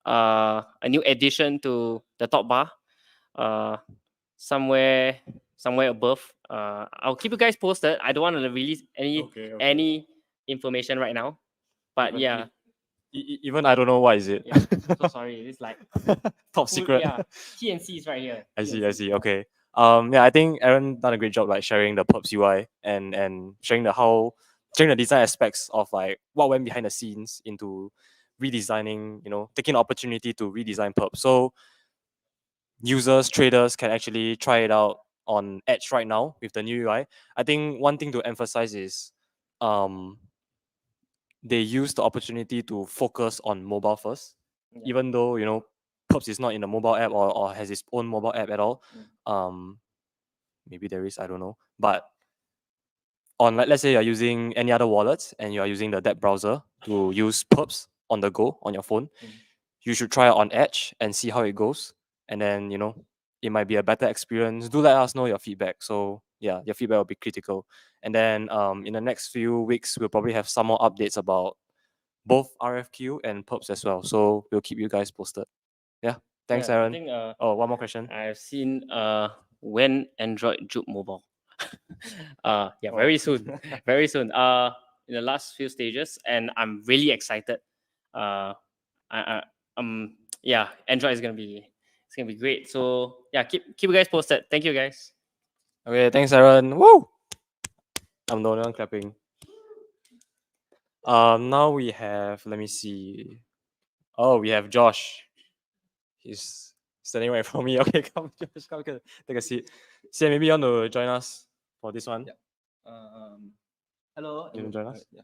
addition to the top bar. Somewhere above. I'll keep you guys posted. I don't want to release any information right now, but Even I don't know what is it. yeah. So sorry. It's like Top secret. Yeah, T&C is right here. I see. Okay. Yeah, I think Aaron done a great job like sharing the Perps UI and sharing the design aspects of like what went behind the scenes into redesigning, taking the opportunity to redesign Perps. So users, traders can actually try it out on Edge right now with the new UI. I think one thing to emphasize is they use the opportunity to focus on mobile first, even though Perps is not in the mobile app or has its own mobile app at all. Maybe there is, I don't know. But on let's say you're using any other wallets and you are using the debt browser to use Perps on the go on your phone, you should try it on Edge and see how it goes. And then it might be a better experience. Do let us know your feedback. So yeah, your feedback will be critical. And then in the next few weeks, we'll probably have some more updates about both RFQ and Perps as well. So we'll keep you guys posted. Yeah. Thanks, Aaron. I think, one more question. I've seen when Android Jupe Mobile. Very soon. Very soon. In the last few stages, and I'm really excited. Android is gonna be great. So yeah, keep you guys posted. Thank you guys. Okay, thanks, Aaron. Woo! I'm the only one clapping. Now we have, let me see. Oh, we have Josh. He's standing right in front of me. Okay, come, Josh, come, take a seat. Say, maybe you want to join us for this one? Yeah. Hello. You want to join us? Yeah.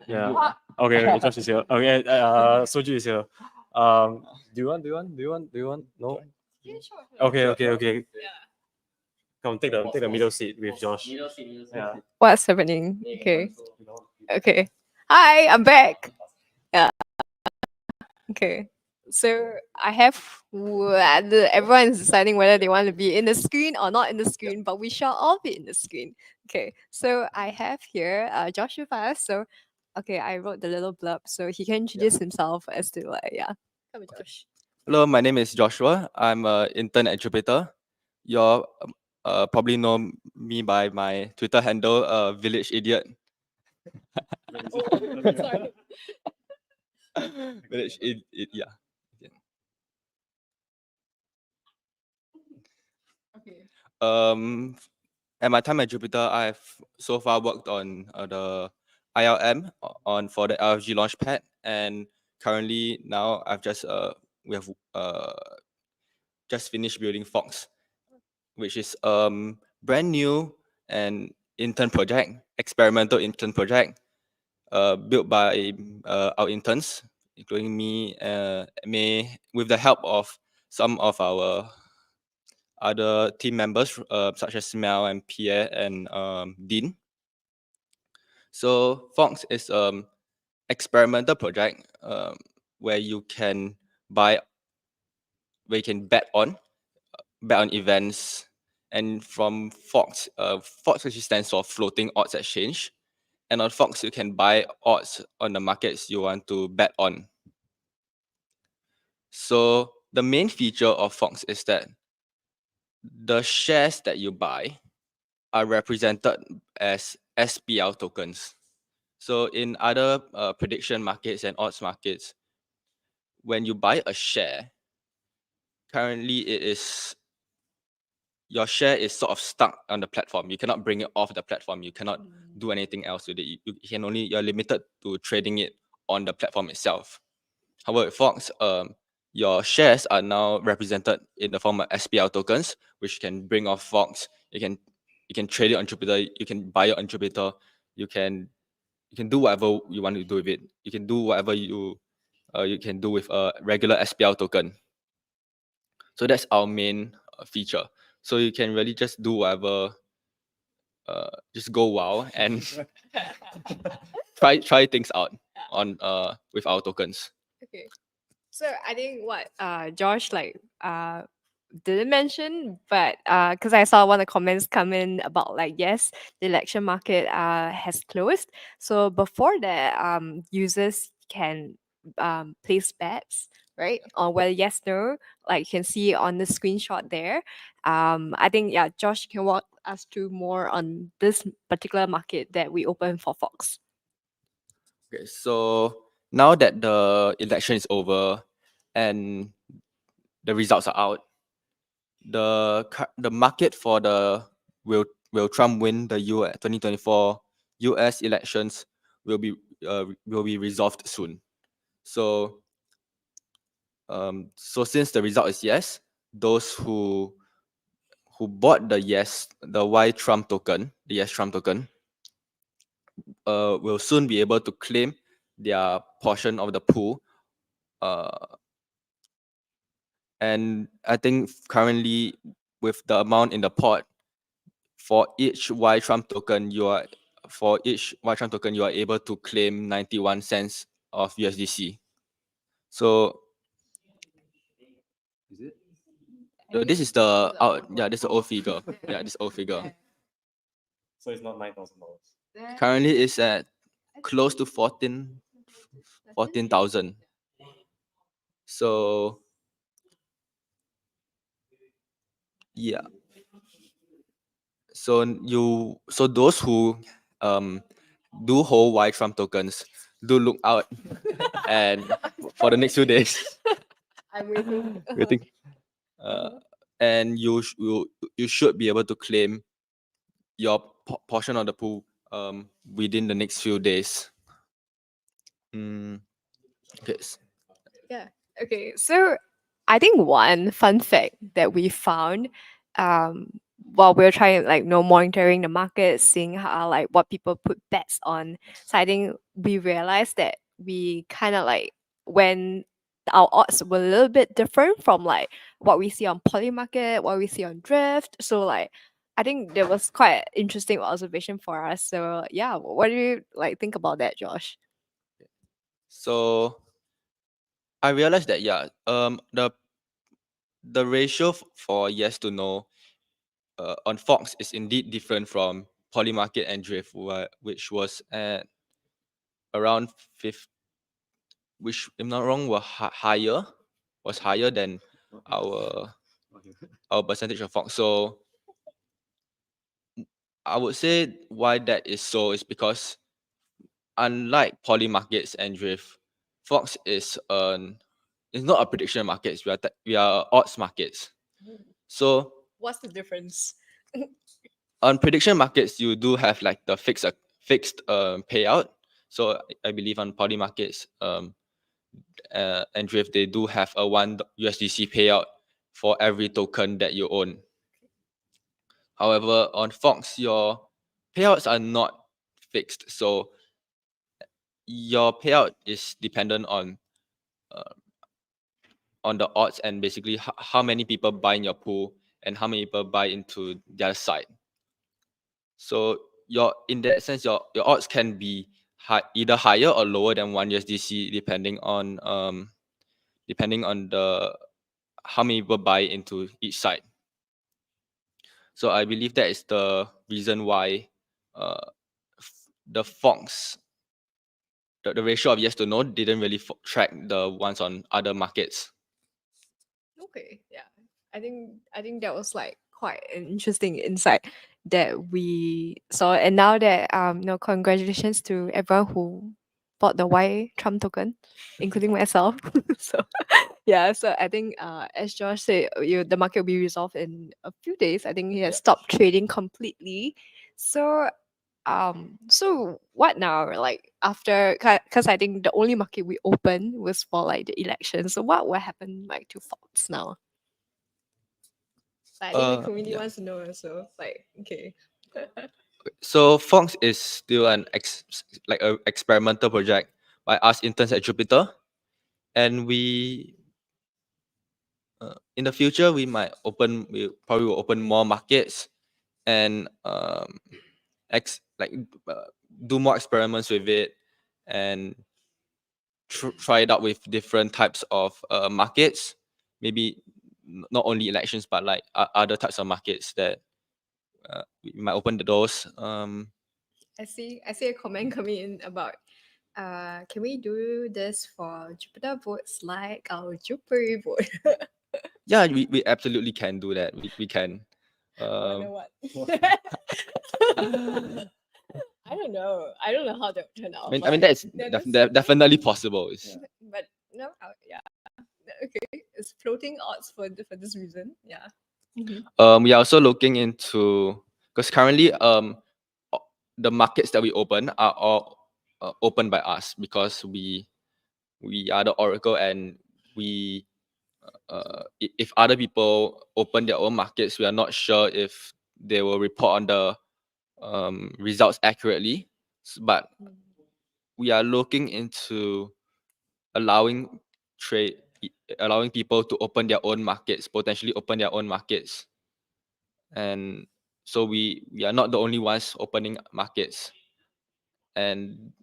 Yeah. Okay, Josh is here. Okay, Soju is here. Do you want? No? Yeah, sure. Okay. Come, take the middle seat with Josh. Yeah. What's happening? Okay. Hi, I'm back. Yeah. Okay. So I have everyone is deciding whether they want to be in the screen or not in the screen, but we shall all be in the screen. Okay. So I have here Josh with us. So okay, I wrote the little blurb so he can introduce himself as to Come on, Josh. Hello, my name is Joshua. I'm an intern at Jupyter. You probably know me by my Twitter handle, Village Idiot. Sorry. Village yeah. Okay. At my time at Jupyter, I've so far worked on the ILM for the LFG Launchpad, and currently now we have just finished building Fox, which is brand new and experimental intern project, built by our interns, including me, May, with the help of some of our other team members, such as Mel and Pierre and Dean. So Fox is experimental project where you can bet on events. And from Fox, Fox actually stands for Floating Odds Exchange. And on Fox, you can buy odds on the markets you want to bet on. So the main feature of Fox is that the shares that you buy are represented as SPL tokens. So in other prediction markets and odds markets, when you buy a share, currently your share is sort of stuck on the platform. You cannot bring it off the platform. You cannot do anything else with it. You're limited to trading it on the platform itself. However, with Fox, your shares are now represented in the form of SPL tokens, which you can bring off Fox. You can trade it on Jupyter. You can buy it on Jupyter. You can do whatever you want to do with it. You can do whatever you can do with a regular SPL token. So that's our main feature. So you can really just do whatever, just go wow and try things out on with our tokens. Okay. So I think what Josh didn't mention, but because I saw one of the comments come in about like yes, the election market has closed. So before that, users can place bets, right? On whether yes, no, like you can see on the screenshot there. I think yeah, Josh can walk us through more on this particular market that we opened for Fox. Okay, so now that the election is over and the results are out, the market for the will Trump win the 2024 US elections will be resolved soon. So so since the result is yes, those who bought the Y Trump token, the yes Trump token, will soon be able to claim their portion of the pool. And I think currently with the amount in the pot, for each Y Trump token, you are able to claim 91 cents of USDC. So this is the this is the old figure. Yeah, this old figure. So it's not $9,000. Currently it's at close to 14,000. So yeah. So those who do hold Y Trump tokens, do look out and for the next few days. I'm waiting. Waiting. And you should be able to claim your portion of the pool within the next few days. Yes. Yeah. Okay. So I think one fun fact that we found while we're trying like monitoring the market, seeing how like what people put bets on. So I think we realized that we kind of like when our odds were a little bit different from like what we see on Polymarket, what we see on Drift. So like I think there was quite an interesting observation for us. So yeah, what do you like think about that, Josh? So I realized that the ratio for yes to no on Fox is indeed different from Polymarket and Drift, which was at around 5, which if I'm not wrong was higher than our percentage of Fox. So I would say why that is so is because unlike Polymarkets and Drift, Fox is not a prediction markets. We are odds markets. So What's the difference? on prediction markets, you do have like the fixed payout. So I believe on Polymarkets and Drift, they do have a 1 USDC payout for every token that you own. However, on Fox, your payouts are not fixed. So your payout is dependent on the odds and basically how many people buy in your pool and how many people buy into the other side. So in that sense, your odds can be either higher or lower than 1 USDC depending on the how many people buy into each side. So I believe that is the reason why the Fox, the ratio of yes to no didn't really track the ones on other markets. Okay, yeah. I think that was like quite an interesting insight that we saw. And now that congratulations to everyone who bought the Y Trump token, including myself. So yeah, so I think as Josh said, the market will be resolved in a few days. I think he has stopped trading completely. So so what now, like after, because I think the only market we opened was for like the election, so what will happen like to Fox now? I think the community wants to know also, like, okay. So Fox is still an experimental project by us interns at Jupiter, and we in the future, we probably will open more markets and do more experiments with it and try it out with different types of markets. Maybe not only elections, but like other types of markets that we might open the doors. I see a comment coming in about can we do this for Jupiter votes like our Jupiter vote? Yeah, we absolutely can do that. We can. Wonder what? I don't know. I don't know how that would turn out. I mean that's definitely possible. But no, yeah. Okay, it's floating odds for this reason. Yeah. We are also looking into, because currently the markets that we open are all opened by us because we are the oracle, and we if other people open their own markets, we are not sure if they will report on the results accurately. But we are looking into allowing people to open their own markets, potentially open their own markets. And so we are not the only ones opening markets, and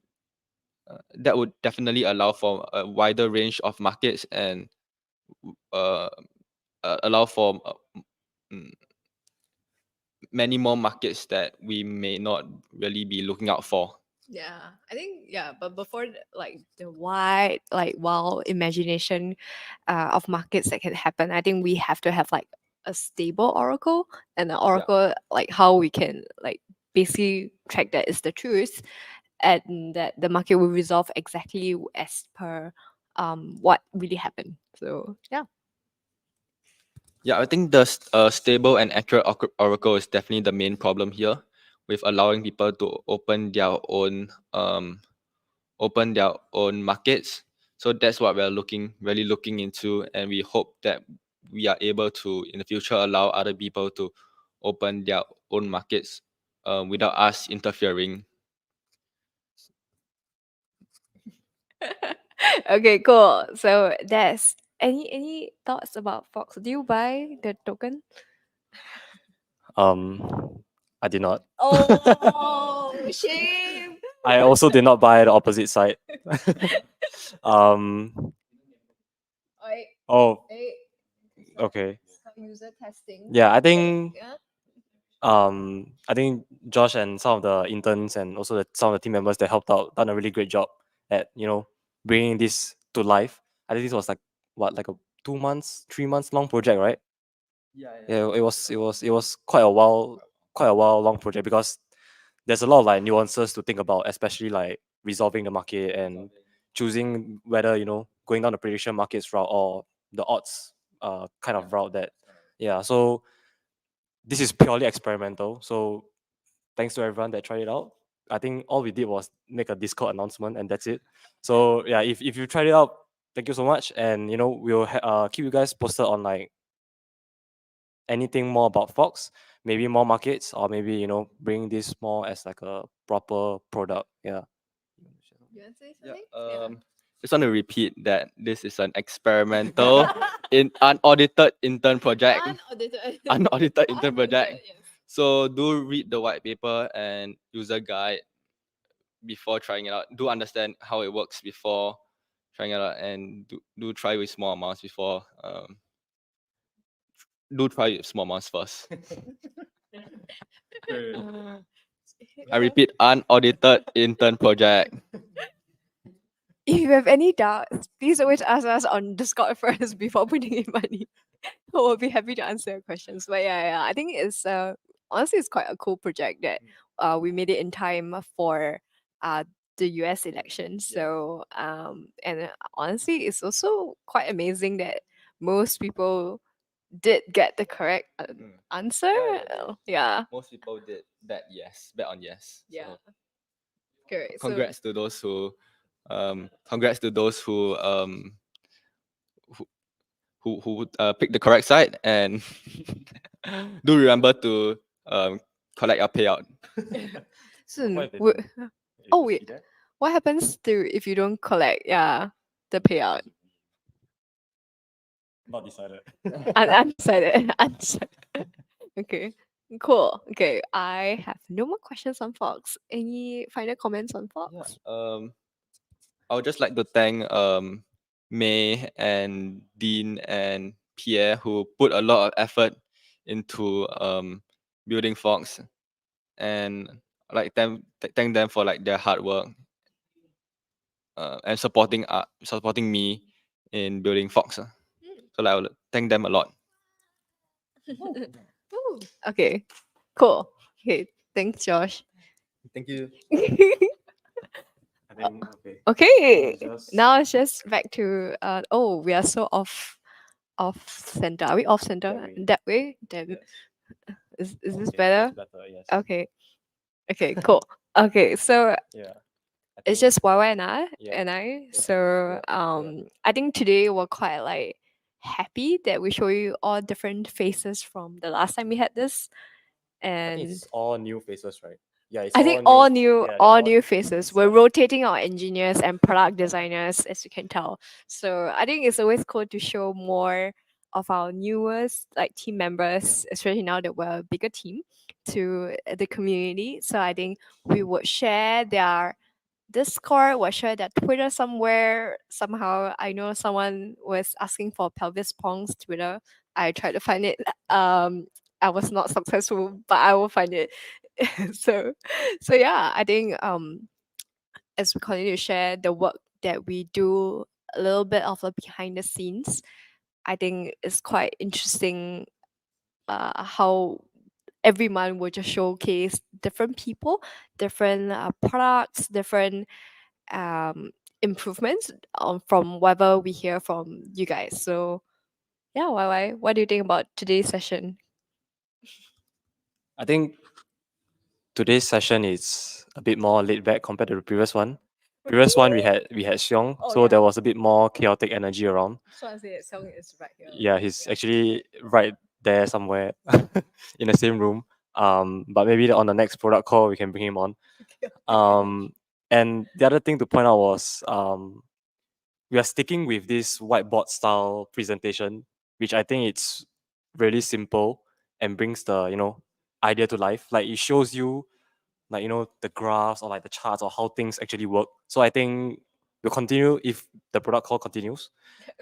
that would definitely allow for a wider range of markets and allow for many more markets that we may not really be looking out for. Yeah, I think but before the wide wild imagination of markets that can happen, I think we have to have like a stable oracle, and an oracle like how we can like basically track that is the truth, and that the market will resolve exactly as per what really happened. So yeah. Yeah, I think the stable and accurate oracle is definitely the main problem here, with allowing people to open their own markets. So that's what we're really looking into, and we hope that we are able to in the future allow other people to open their own markets without us interfering. Okay, cool. So that's any thoughts about Fox? Do you buy the token? I did not. Oh, shame. I also did not buy the opposite side. Oi, Oh, hey, okay. user testing. Yeah, I think Yeah. I think Josh and some of the interns and also some of the team members that helped out done a really great job at bringing this to life. I think this was like a 2 months, 3 months long project, right? Yeah, it was quite a while long project, because there's a lot of like nuances to think about, especially like resolving the market and choosing whether going down the prediction markets route or the odds kind of route. That so this is purely experimental. So thanks to everyone that tried it out. I think all we did was make a Discord announcement, and that's it. So yeah, if you tried it out, thank you so much, and we'll keep you guys posted on like anything more about Fox, maybe more markets, or maybe bring this more as like a proper product. Yeah. You want to say something? Just want to repeat that this is an experimental unaudited intern project. Unaudited intern project. Yes. So do read the white paper and user guide before trying it out. Do understand how it works before trying it out, and do try with small amounts before. Do try with small amounts first. I repeat, unaudited intern project. If you have any doubts, please always ask us on Discord first before putting in money. We'll be happy to answer your questions. But yeah, I think it's honestly it's quite a cool project that we made it in time for the US election. So and honestly it's also quite amazing that most people did get the correct answer. Yeah. Most people did bet on yes. Yeah. So Correct. congrats to those who congrats to those who pick the correct side, and do remember to collect your payout. Soon. What if they we- don't? Oh, You wait. see that? What happens if you don't collect the payout? Not decided. Undecided. Undecided. Okay. Cool. Okay. I have no more questions on Fox. Any final comments on Fox? I would just like to thank May and Dean and Pierre who put a lot of effort into building Fox, and like thank them for like their hard work and supporting me in building Fox. So like, I would thank them a lot. Ooh, okay. Cool. Okay. Thanks, Josh. Thank you. I think okay. Okay. Just- Now it's just back to we are so off center. Are we off center that way? Then is this Okay, better? that's better, yes. Okay. Okay, cool. Okay, so Yeah. I it's think- just YY and I Yeah. So I think today we're quite like happy that we show you all different faces from the last time we had this. I think And it's all new faces, right? Yeah, it's I think all new, yeah, they're all new faces. faces, We're yeah. rotating our engineers and product designers, as you can tell. So I think it's always cool to show more of our newest like team members, especially now that we're a bigger team, to the community. So I think we would share their Discord, we'll share their Twitter somewhere. Somehow I know someone was asking for Pelvis Pong's Twitter. I tried to find it. I was not successful, but I will find it. so so yeah, I think as we continue to share the work that we do, a little bit of the behind the scenes, I think it's quite interesting how every month will just showcase different people, different products, different improvements from whatever we hear from you guys. So yeah, why what do you think about today's session? I think today's session is a bit more laid back compared to the previous one. Previous one we had Xiong, Oh, so yeah. there was a bit more chaotic energy around. So I say Song is right here. Yeah, he's actually right there somewhere in the same room. But maybe on the next product call we can bring him on. And the other thing to point out was we are sticking with this whiteboard style presentation, which I think it's really simple and brings the idea to life. Like it shows you like the graphs or like the charts or how things actually work. So I think we'll continue if the product call continues.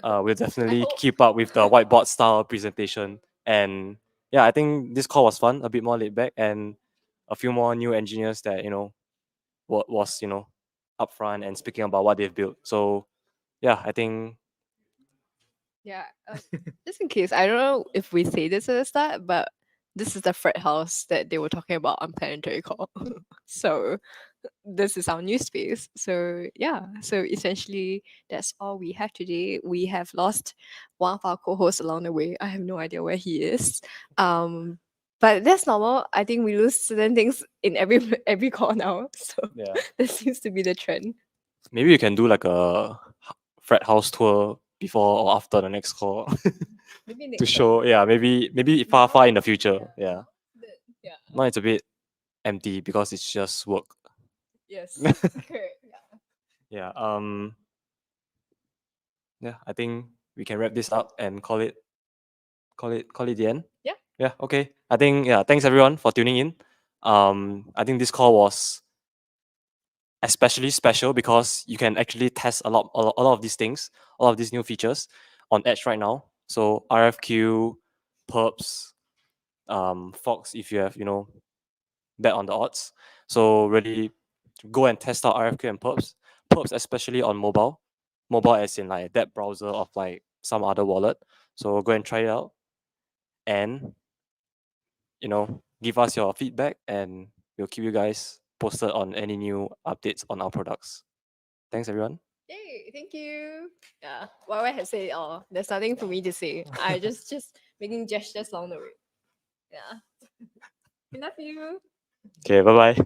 We'll definitely hope. keep up with the whiteboard style presentation. And yeah, I think this call was fun, a bit more laid back, and a few more new engineers that was upfront and speaking about what they've built. So yeah, I think Yeah. Just in case, I don't know if we say this at the start, but this is the frat house that they were talking about on Planetary Call. So this is our new space. So yeah, so essentially that's all we have today. We have lost one of our co-hosts along the way. I have no idea where he is. But that's normal. I think we lose certain things in every call now. So yeah, that seems to be the trend. maybe you can do like a frat house tour before or after the next call Maybe to next time. show. Yeah, maybe far in the future. Yeah, Yeah. now it's a bit empty because it's just work. Yes. Correct. Yeah. Yeah. Yeah, I think we can wrap this up and call it the end. Yeah. Yeah. Okay. I think thanks everyone for tuning in. I think this call was especially special because you can actually test a lot of these things, all of these new features on Edge right now. So RFQ, perps, Fox if you have bet on the odds. So really go and test out RFQ and perps. Perps especially on mobile. Mobile as in like that browser of like some other wallet. So go and try it out and give us your feedback and we'll keep you guys posted on any new updates on our products. Thanks everyone. Yay, thank you. Yeah. What has said it all. There's nothing for me to say. I just making gestures along the way. Yeah. We love you. Okay, bye bye.